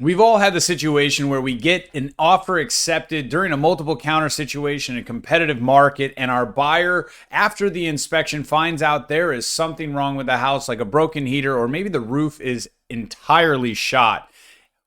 We've all had the situation where we get an offer accepted during a multiple counter situation in a competitive market, and our buyer, after the inspection, finds out there is something wrong with the house, like a broken heater, or maybe the roof is entirely shot.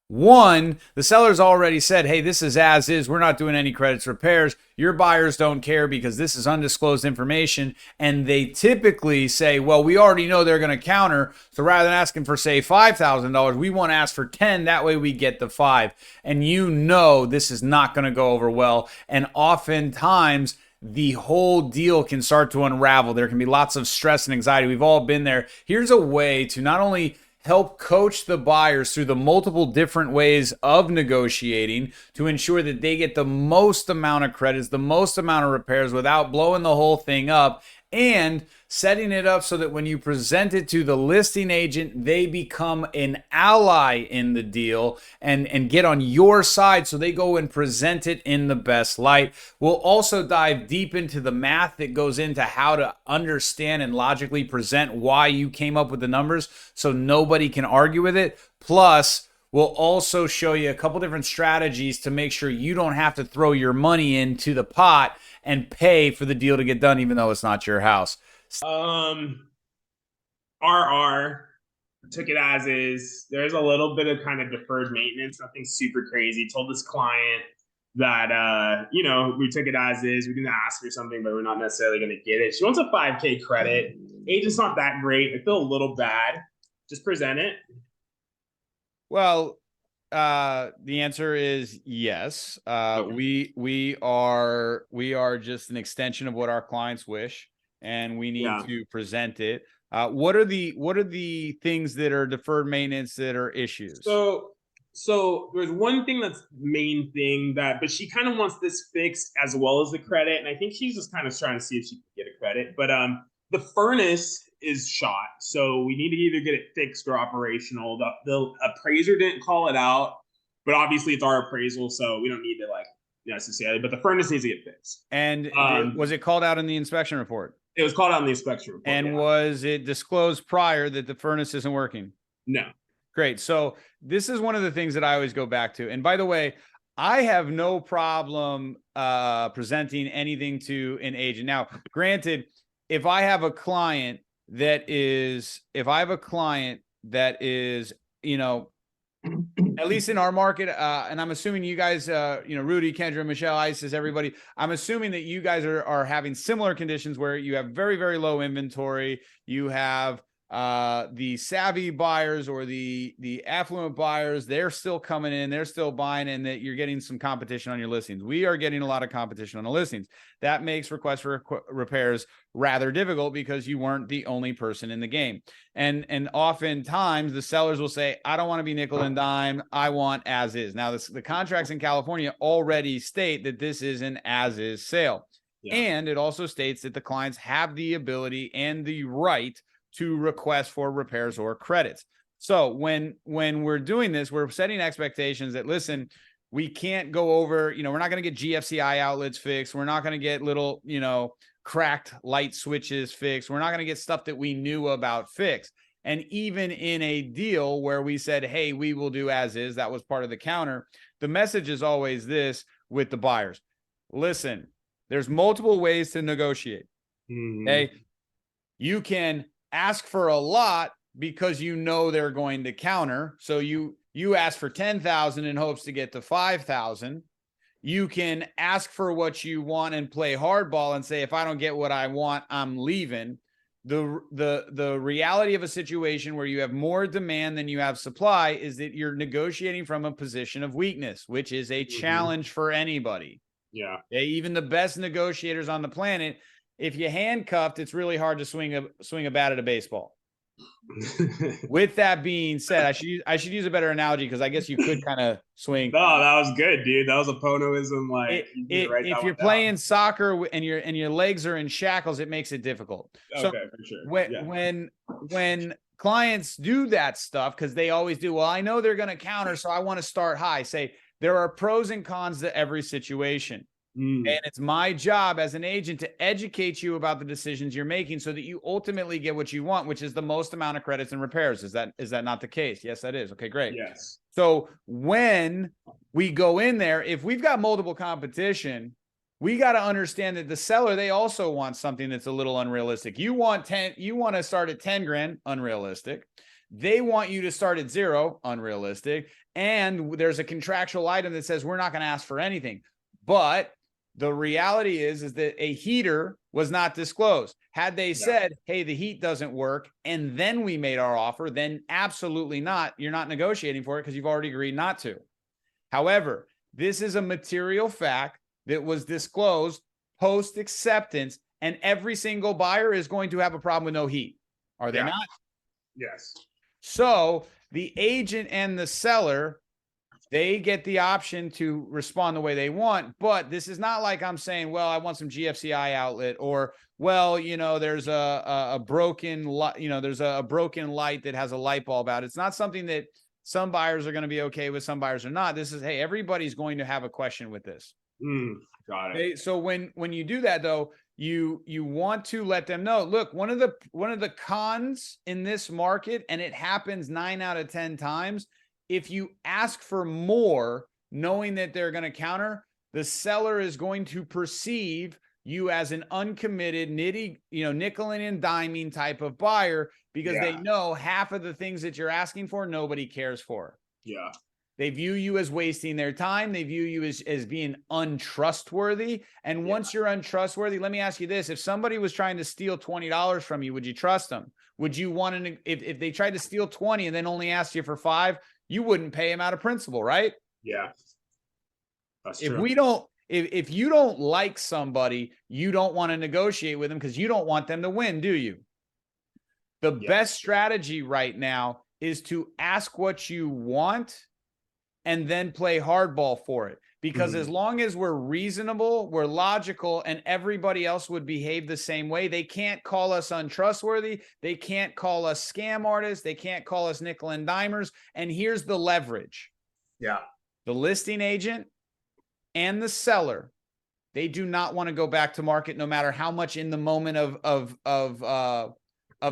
One, the seller's already said, hey, this is as is. We're not doing any credits repairs. Your buyers don't care because this is undisclosed information. And they typically say, well, we already know they're going to counter. So rather than asking for, say, $5,000, we want to ask for 10. That way we get the five. And you know this is not going to go over well. And oftentimes, the whole deal can start to unravel. There can be lots of stress and anxiety. We've all been there. Here's a way to not only help coach the buyers through the multiple different ways of negotiating to ensure that they get the most amount of credits, the most amount of repairs without blowing the whole thing up, and setting it up so that when you present it to the listing agent, they become an ally in the deal and get on your side so they go and present it in the best light. We'll also dive deep into the math that goes into how to understand and logically present why you came up with the numbers so nobody can argue with it. Plus, we'll also show you a couple different strategies to make sure you don't have to throw your money into the pot and pay for the deal to get done, even though it's not your house. RR took it as is. There's a little bit of kind of deferred maintenance, nothing super crazy. Told this client that we took it as is. We didn't ask for something, but we're not necessarily going to get it. She wants a 5K credit. Agent's not that great. I feel a little bad. Just present it. Well, the answer is yes. Okay. We are just an extension of what our clients wish, and we need to present it. What are the things that are deferred maintenance that are issues? So there's one thing that's main thing but she kind of wants this fixed as well as the credit, and I think she's just kind of trying to see if she can get a credit. But the furnace is shot, so we need to either get it fixed or operational. The appraiser didn't call it out, but obviously it's our appraisal, so we don't need to necessarily. But the furnace needs to get fixed. And was it called out in the inspection report? It was called out in the inspection report. And was it disclosed prior that the furnace isn't working? No. Great. So this is one of the things that I always go back to. And by the way, I have no problem presenting anything to an agent. Now, granted, if I have a client that is, at least in our market, and I'm assuming you guys, Rudy, Kendra, Michelle, Isis, everybody, I'm assuming that you guys are having similar conditions where you have very, very low inventory. You have the savvy buyers or the affluent buyers, they're still coming in, they're still buying, and that you're getting some competition on your listings. We are getting a lot of competition on the listings. That makes requests for repairs rather difficult because you weren't the only person in the game. And oftentimes the sellers will say, I don't want to be nickel and dime, I want as is. Now the contracts in California already state that this is an as is sale. Yeah. And it also states that the clients have the ability and the right to request for repairs or credits. So when we're doing this, we're setting expectations that, listen, we can't go over, we're not going to get GFCI outlets fixed. We're not going to get little, cracked light switches fixed. We're not going to get stuff that we knew about fixed. And even in a deal where we said, hey, we will do as is, that was part of the counter, the message is always this with the buyers. Listen, there's multiple ways to negotiate. Mm-hmm. Okay. You can ask for a lot because you know they're going to counter. So you ask for 10,000 in hopes to get to 5,000. You can ask for what you want and play hardball and say, if I don't get what I want, I'm leaving. The reality of a situation where you have more demand than you have supply is that you're negotiating from a position of weakness, which is a challenge for anybody. Yeah. Even the best negotiators on the planet, if you handcuffed, it's really hard to swing a bat at a baseball. With that being said, I should use a better analogy because I guess you could kind of swing. Oh, that was good, dude. That was a Ponoism. If you're playing soccer and your legs are in shackles, it makes it difficult. Okay, so for sure. When clients do that stuff, because they always do, well, I know they're going to counter, so I want to start high. Say there are pros and cons to every situation. And it's my job as an agent to educate you about the decisions you're making so that you ultimately get what you want, which is the most amount of credits and repairs. Is that not the case? Yes, that is. Okay, great. Yes. So when we go in there, if we've got multiple competition, we got to understand that the seller, they also want something that's a little unrealistic. You want to start at 10 grand, unrealistic. They want you to start at 0, unrealistic. And there's a contractual item that says we're not going to ask for anything. But the reality is that a heater was not disclosed. Had they said, hey, the heat doesn't work, and then we made our offer, then absolutely not. You're not negotiating for it because you've already agreed not to. However, this is a material fact that was disclosed post-acceptance, and every single buyer is going to have a problem with no heat. Are they not? Yes. So the agent and the seller, they get the option to respond the way they want, but this is not like I'm saying, well, I want some GFCI outlet, or, well, there's a broken light, there's a broken light that has a light bulb out. It's not something that some buyers are going to be okay with, some buyers are not. This is, hey, everybody's going to have a question with this. Got it. Okay? So when you do that, though, you want to let them know, look, one of the cons in this market, and it happens 9 out of 10 times, if you ask for more, knowing that they're going to counter, the seller is going to perceive you as an uncommitted, nickel and diming type of buyer, because they know half of the things that you're asking for, nobody cares for. Yeah. They view you as wasting their time. They view you as being untrustworthy. And once you're untrustworthy, let me ask you this. If somebody was trying to steal $20 from you, would you trust them? Would you want to, if they tried to steal 20 and then only asked you for 5, you wouldn't pay him out of principle, right? Yeah. That's if true. we don't, if you don't like somebody, you don't want to negotiate with them because you don't want them to win, do you? The best strategy right now is to ask what you want and then play hardball for it. Because as long as we're reasonable, we're logical, and everybody else would behave the same way, they can't call us untrustworthy. They can't call us scam artists. They can't call us nickel and dimers. And here's the leverage. Yeah. The listing agent and the seller, they do not want to go back to market, no matter how much in the moment of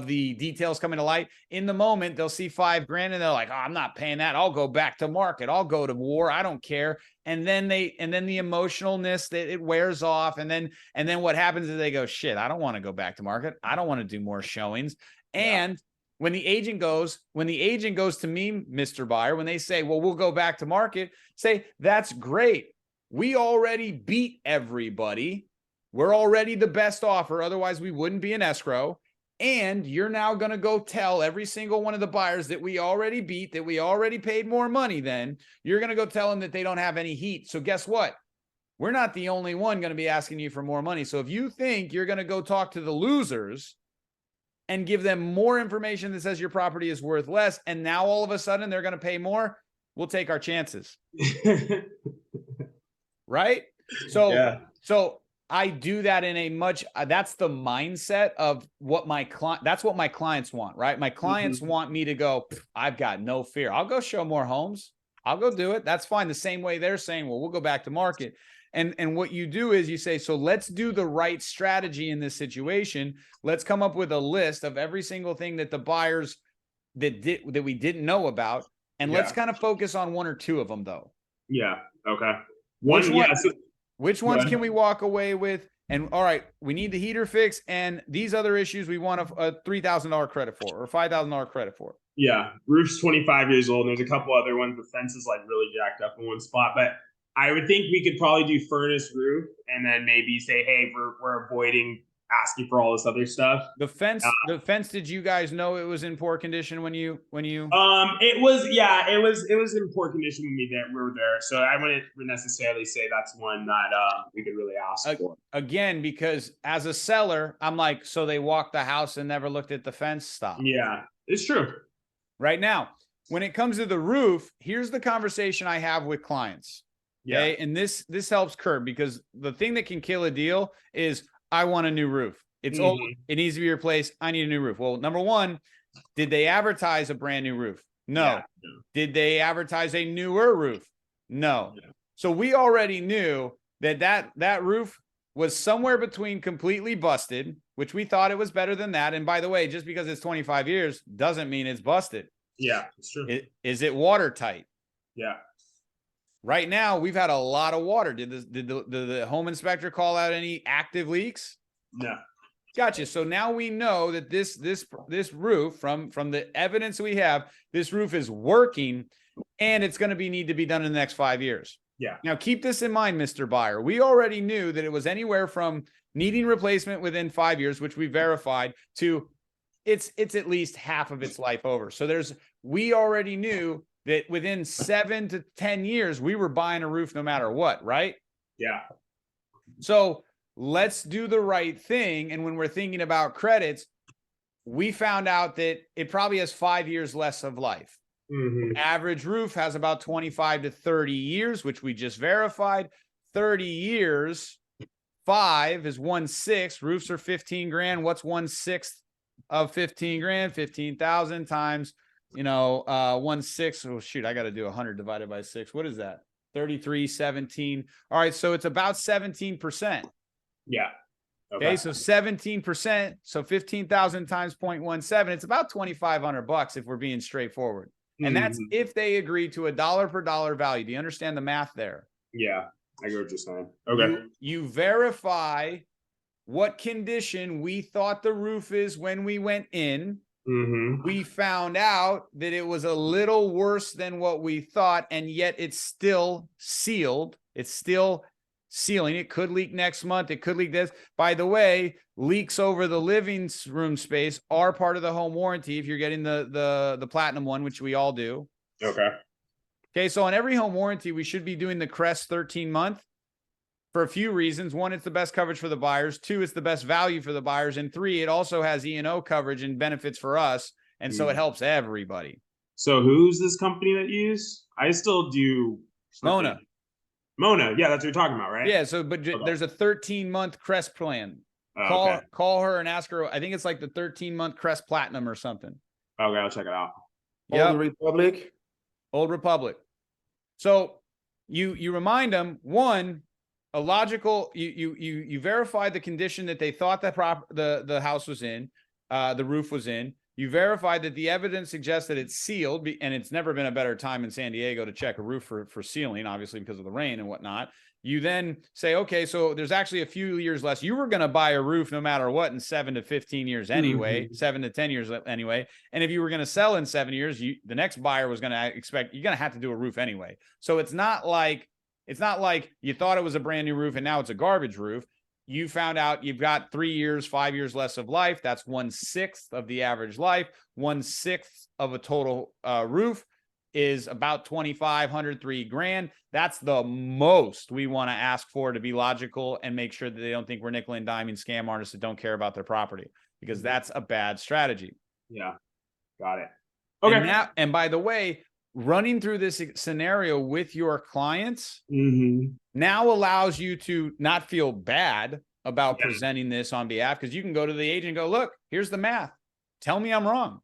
the details coming to light. In the moment, they'll see $5 grand and they're like, oh, I'm not paying that. I'll go back to market. I'll go to war. I don't care. And then the emotionalness that it wears off. And then what happens is they go, shit, I don't want to go back to market. I don't want to do more showings. And when the agent goes to me, Mr. Buyer, when they say, well, we'll go back to market, say, that's great. We already beat everybody. We're already the best offer. Otherwise, we wouldn't be in escrow. And you're now going to go tell every single one of the buyers that we already beat, that we already paid more money than. You're going to go tell them that they don't have any heat. So guess what? We're not the only one going to be asking you for more money. So if you think you're going to go talk to the losers and give them more information that says your property is worth less, and now all of a sudden they're going to pay more, we'll take our chances. Right? So I do that in a much, that's the mindset of what that's what my clients want, right? My clients want me to go, I've got no fear. I'll go show more homes. I'll go do it. That's fine. The same way they're saying, well, we'll go back to market. And what you do is you say, so let's do the right strategy in this situation. Let's come up with a list of every single thing that the buyers that we didn't know about. And let's kind of focus on 1 or 2 of them though. Yeah. Okay. Which ones can we walk away with? And all right, we need the heater fix, and these other issues we want a $3,000 credit for, or $5,000 credit for. Yeah, roof's 25 years old, and there's a couple other ones. The fence is like really jacked up in one spot, but I would think we could probably do furnace, roof, and then maybe say, hey, we're avoiding asking for all this other stuff. The fence. Did you guys know it was in poor condition when you? It was in poor condition when we were there. So I wouldn't necessarily say that's one that we could really ask for. Again, because as a seller, I'm like, so they walked the house and never looked at the fence stop. Yeah, it's true. Right now, when it comes to the roof, here's the conversation I have with clients. Okay, and this helps curb, because the thing that can kill a deal is, I want a new roof. It's old. It needs to be replaced. I need a new roof. Well, number one, did they advertise a brand new roof? No. Yeah. Did they advertise a newer roof? No. Yeah. So we already knew that roof was somewhere between completely busted, which we thought it was better than that. And by the way, just because it's 25 years doesn't mean it's busted. Yeah, it's true. Is it watertight? Yeah. Right now, we've had a lot of water. Did the home inspector call out any active leaks? No. Gotcha. So now we know that this roof, from the evidence we have, this roof is working, and it's going to need to be done in the next 5 years. Yeah. Now keep this in mind, Mr. Buyer. We already knew that it was anywhere from needing replacement within 5 years, which we verified, to it's at least half of its life over. So we already knew that within 7 to 10 years, we were buying a roof no matter what, right? Yeah. So let's do the right thing. And when we're thinking about credits, we found out that it probably has 5 years less of life. Mm-hmm. Average roof has about 25 to 30 years, which we just verified. 30 years, 5 is 1/6. Roofs are 15 grand. What's 1/6 of 15 grand? 15,000 times, 1/6. Oh, shoot, I got to do 100 divided by 6. What is that? 33, 17. All right, so it's about 17%. Yeah. Okay, so 17%. So 15,000 times 0.17. It's about $2,500 if we're being straightforward. And that's if they agree to a dollar per dollar value. Do you understand the math there? Yeah, I get what you're saying. Okay. You verify what condition we thought the roof is when we went in. Mm-hmm. We found out that it was a little worse than what we thought, and yet it's still sealed. It's still sealing. It could leak next month. It could leak this. By the way, leaks over the living room space are part of the home warranty if you're getting the platinum one, which we all do. Okay, so on every home warranty, we should be doing the Crest 13-month for a few reasons. One, it's the best coverage for the buyers. 2, it's the best value for the buyers. And 3, it also has E&O coverage and benefits for us. And so it helps everybody. So who's this company that you use? I still do Mona. Yeah, that's what you're talking about, right? Yeah, so there's a 13-month Crest plan. Call her and ask her. I think it's like the 13-month Crest Platinum or something. Okay, I'll check it out. Yeah, Old Republic. So you remind them, one, a logical, you verify the condition that they thought the house was in, the roof was in. You verified that the evidence suggests that it's sealed, and it's never been a better time in San Diego to check a roof for sealing, obviously because of the rain and whatnot. You then say, okay, so there's actually a few years less. You were going to buy a roof no matter what in 7 to 15 years anyway, 7 to 10 years anyway. And if you were going to sell in 7 years, the next buyer was going to expect you're going to have to do a roof anyway. So it's not like you thought it was a brand new roof and now it's a garbage roof. You found out you've got 3 years, 5 years less of life. That's 1/6 of the average life. 1/6 of a total roof is about 2,500, $3,000. That's the most we want to ask for to be logical and make sure that they don't think we're nickel and diming scam artists that don't care about their property, because that's a bad strategy. Yeah, got it. Okay. And by the way, running through this scenario with your clients now allows you to not feel bad about presenting this on behalf, because you can go to the agent and go, look, here's the math. Tell me I'm wrong.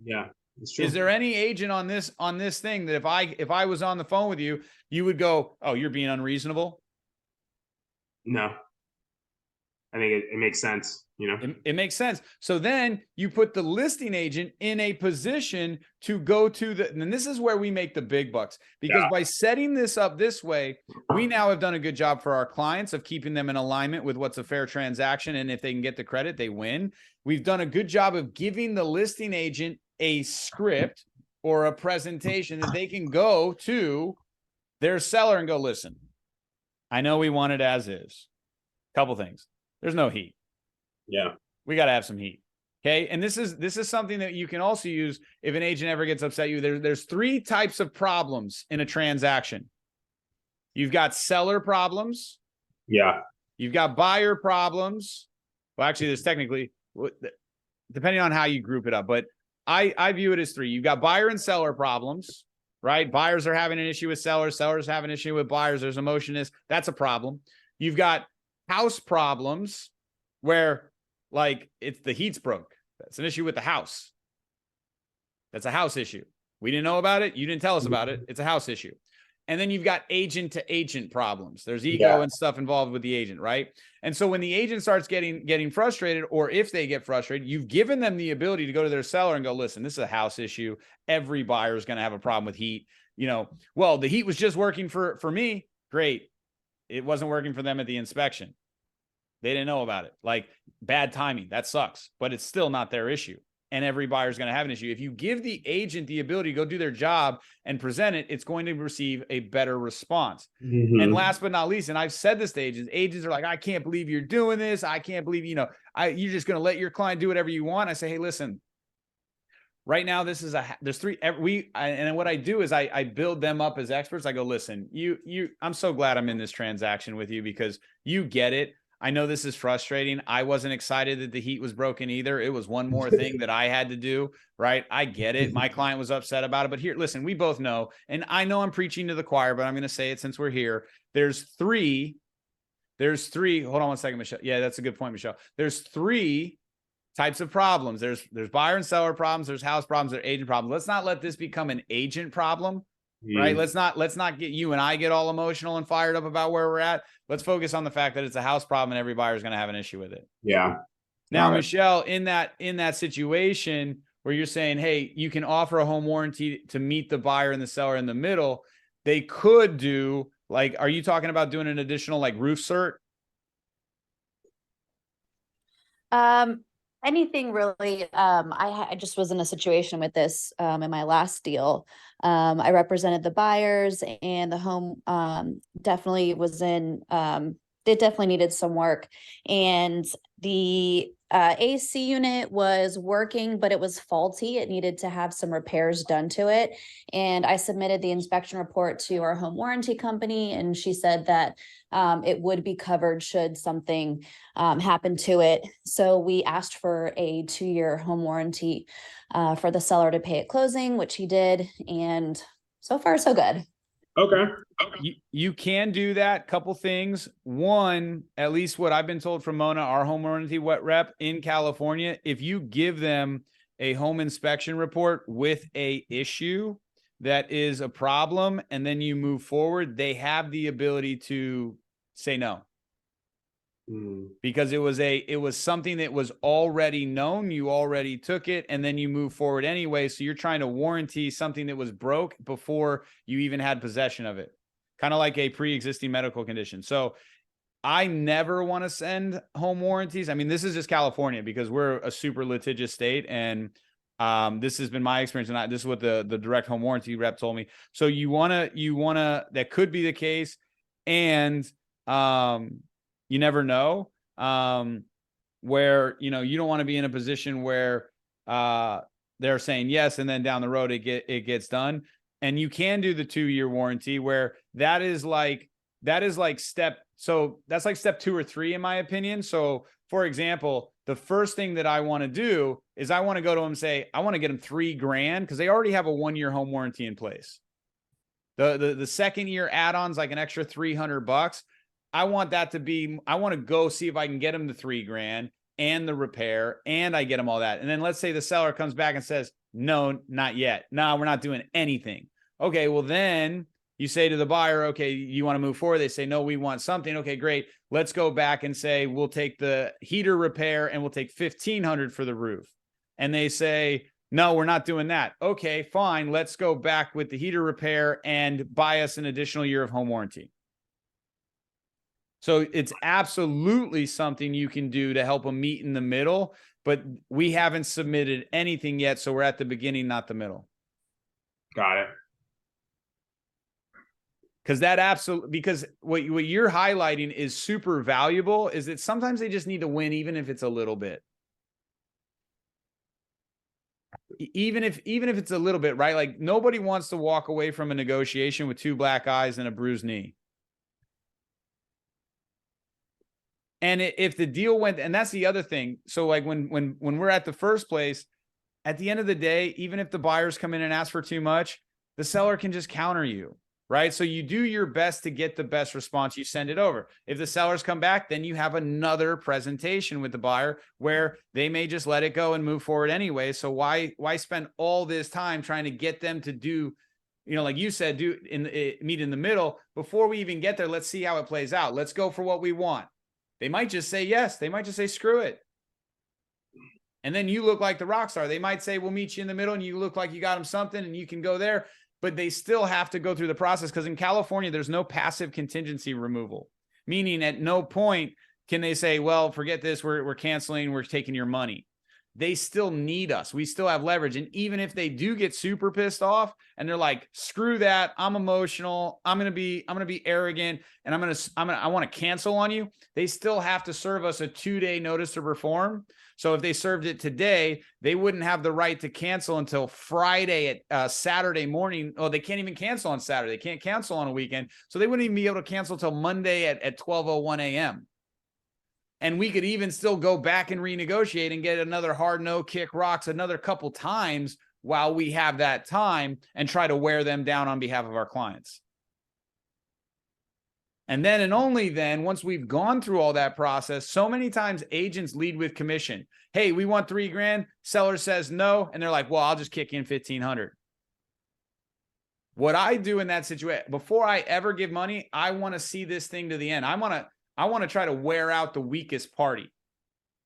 Yeah, it's true. Is there any agent on this thing that if I was on the phone with you, you would go, oh, you're being unreasonable? No. I think it makes sense. It makes sense. So then you put the listing agent in a position to go to and this is where we make the big bucks, because by setting this up this way, we now have done a good job for our clients of keeping them in alignment with what's a fair transaction. And if they can get the credit, they win. We've done a good job of giving the listing agent a script or a presentation that they can go to their seller and go, listen, I know we want it as is. Couple things. There's no heat. Yeah. We got to have some heat. Okay. And this is something that you can also use if an agent ever gets upset you. There's 3 types of problems in a transaction. You've got seller problems. Yeah. You've got buyer problems. Well, actually, there's technically, depending on how you group it up, but I view it as 3. You've got buyer and seller problems, right? Buyers are having an issue with sellers. Sellers have an issue with buyers. There's emotionness. That's a problem. You've got house problems where, like, it's the heat's broke. That's an issue with the house. That's a house issue. We didn't know about it. You didn't tell us about it. It's a house issue. And then you've got agent to agent problems. There's ego and stuff involved with the agent, right? And so when the agent starts getting frustrated, or if they get frustrated, you've given them the ability to go to their seller and go, listen, this is a house issue. Every buyer is going to have a problem with heat. You know, well, the heat was just working for me. Great. It wasn't working for them at the inspection. They didn't know about it. Like, bad timing. That sucks, but it's still not their issue. And every buyer is going to have an issue. If you give the agent the ability to go do their job and present it, it's going to receive a better response. And last but not least, and I've said this to agents are like, I can't believe you're doing this. I can't believe, you know, you're just going to let your client do whatever you want. I say, hey, listen, right now, there's three, and what I do is I build them up as experts. I go, listen, I'm so glad I'm in this transaction with you because you get it. I know this is frustrating. I wasn't excited that the heat was broken either. It was one more thing that I had to do, right? I get it. My client was upset about it, but here, listen, we both know, and I know I'm preaching to the choir, but I'm going to say it since we're here. There's three, hold on one second, Michelle. Yeah, that's a good point, Michelle. There's three types of problems. There's buyer and seller problems. There's house problems. There's agent problems. Let's not let this become an agent problem. Right. Let's not get you and I get all emotional and fired up about where we're at. Let's focus on the fact that it's a house problem and every buyer is going to have an issue with it. Yeah. Now, Michelle, in that situation where you're saying, hey, you can offer a home warranty to meet the buyer and the seller in the middle, they could do, like, are you talking about doing an additional like roof cert? Anything really. I just was in a situation with this in my last deal. I represented the buyers, and the home definitely was in, it definitely needed some work. And the AC unit was working, but it was faulty. It needed to have some repairs done to it. And I submitted the inspection report to our home warranty company, and she said that it would be covered should something happen to it. So we asked for a 2-year home warranty for the seller to pay at closing, which he did. And so far, so good. Okay. You can do that. Couple things. One, at least what I've been told from Mona, our home warranty wet rep in California, if you give them a home inspection report with a issue that is a problem, and then you move forward, they have the ability to say no. Because it was something that was already known, you already took it, and then you move forward anyway. So you're trying to warranty something that was broke before you even had possession of it, kind of like a pre-existing medical condition. So I never want to send home warranties. I mean, this is just California because we're a super litigious state, and this has been my experience, and this is what the direct home warranty rep told me. So you wanna that could be the case, and you never know, where, you know, you don't want to be in a position where they're saying yes, and then down the road it gets done. And you can do the 2-year warranty, where that's like step 2 or 3 in my opinion. So for example, the first thing that I want to do is I want to go to them and say, I want to get them $3,000 because they already have a 1-year home warranty in place. The second year add-ons, like an extra $300. I want that to be, I want to go see if I can get them the $3,000 and the repair, and I get them all that. And then let's say the seller comes back and says, no, not yet. No, we're not doing anything. Okay, well then you say to the buyer, okay, you want to move forward? They say, no, we want something. Okay, great. Let's go back and say, we'll take the heater repair and we'll take $1,500 for the roof. And they say, no, we're not doing that. Okay, fine. Let's go back with the heater repair and buy us an additional year of home warranty. So it's absolutely something you can do to help them meet in the middle, but we haven't submitted anything yet. So we're at the beginning, not the middle. Got it. Because what you're highlighting is super valuable, is that sometimes they just need to win, even if it's a little bit. Even if it's a little bit, right? Like nobody wants to walk away from a negotiation with 2 black eyes and a bruised knee. And if the deal went, and that's the other thing. So like when we're at the first place, at the end of the day, even if the buyers come in and ask for too much, the seller can just counter you, right? So you do your best to get the best response, you send it over. If the sellers come back, then you have another presentation with the buyer where they may just let it go and move forward anyway. So why spend all this time trying to get them to do you know, like you said, meet in the middle. Before we even get there, let's see how it plays out. Let's go for what we want. They might just say yes. They might just say, screw it. And then you look like the rock star. They might say, we'll meet you in the middle, and you look like you got them something and you can go there. But they still have to go through the process, because in California, there's no passive contingency removal, meaning at no point can they say, well, forget this. We're canceling. We're taking your money. They still need us. We still have leverage. And even if they do get super pissed off and they're like, screw that, I'm emotional, I'm going to be arrogant, and I want to cancel on you, they still have to serve us a 2-day notice to perform. So if they served it today, they wouldn't have the right to cancel until Friday at Saturday morning. Oh, they can't even cancel on Saturday. They can't cancel on a weekend. So they wouldn't even be able to cancel until Monday at 12:01 a.m. And we could even still go back and renegotiate and get another hard no, kick rocks another couple times while we have that time, and try to wear them down on behalf of our clients. And then, and only then, once we've gone through all that process, so many times agents lead with commission. Hey, we want $3,000. Seller says no. And they're like, well, I'll just kick in 1,500. What I do in that situation, before I ever give money, I want to see this thing to the end. I want to try to wear out the weakest party.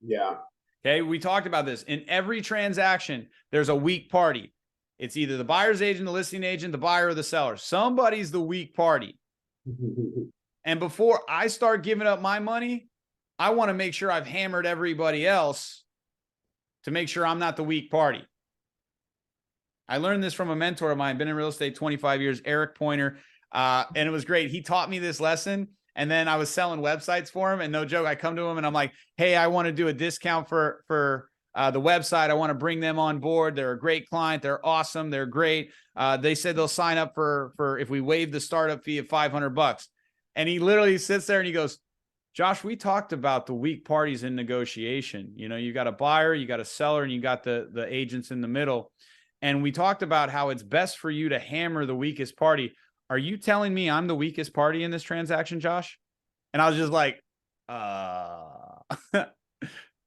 Yeah. Okay. We talked about this. In every transaction, there's a weak party. It's either the buyer's agent, the listing agent, the buyer, or the seller. Somebody's the weak party. And before I start giving up my money, I want to make sure I've hammered everybody else to make sure I'm not the weak party. I learned this from a mentor of mine, been in real estate 25 years, Eric Pointer. And it was great. He taught me this lesson. And then I was selling websites for him, and no joke, I come to him and I'm like, hey, I want to do a discount for the website. I want to bring them on board. They're a great client. They're awesome. They're great. They said they'll sign up for if we waive the startup fee of $500. And he literally sits there and he goes, Josh, we talked about the weak parties in negotiation. You know, you got a buyer, you got a seller, and you got the agents in the middle. And we talked about how it's best for you to hammer the weakest party. Are you telling me I'm the weakest party in this transaction, Josh? And I was just like,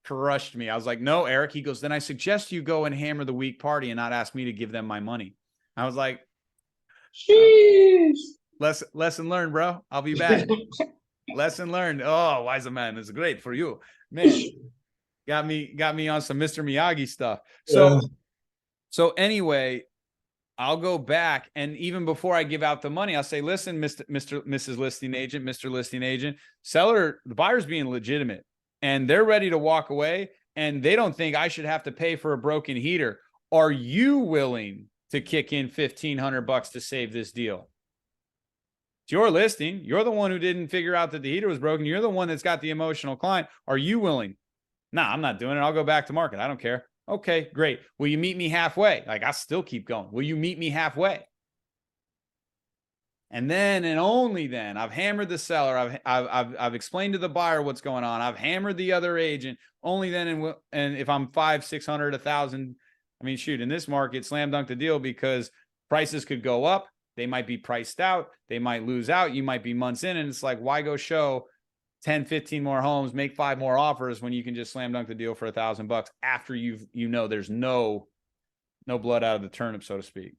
crushed me. I was like, no, Eric. He goes, then I suggest you go and hammer the weak party and not ask me to give them my money. I was like, sheesh. Lesson learned, bro. I'll be back. Lesson learned. Oh, wise man. It's great for you, man. Got me on some Mr. Miyagi stuff. So anyway, I'll go back, and even before I give out the money, I'll say, listen, Mrs. Listing Agent, Mr. Listing Agent, seller, the buyer's being legitimate, and they're ready to walk away, and they don't think I should have to pay for a broken heater. Are you willing to kick in $1,500 to save this deal? It's your listing. You're the one who didn't figure out that the heater was broken. You're the one that's got the emotional client. Are you willing? Nah, I'm not doing it. I'll go back to market. I don't care. Okay, great. Will you meet me halfway? Like, I still keep going. Will you meet me halfway? And then, and only then, I've hammered the seller. I've explained to the buyer what's going on. I've hammered the other agent. Only then, and if I'm 500, 600, 1,000, I mean, shoot, in this market, slam dunk the deal, because prices could go up. They might be priced out. They might lose out. You might be months in, and it's like, why go show 10, 15 more homes, make 5 more offers when you can just slam dunk the deal for $1,000 after you know there's no blood out of the turnip, so to speak.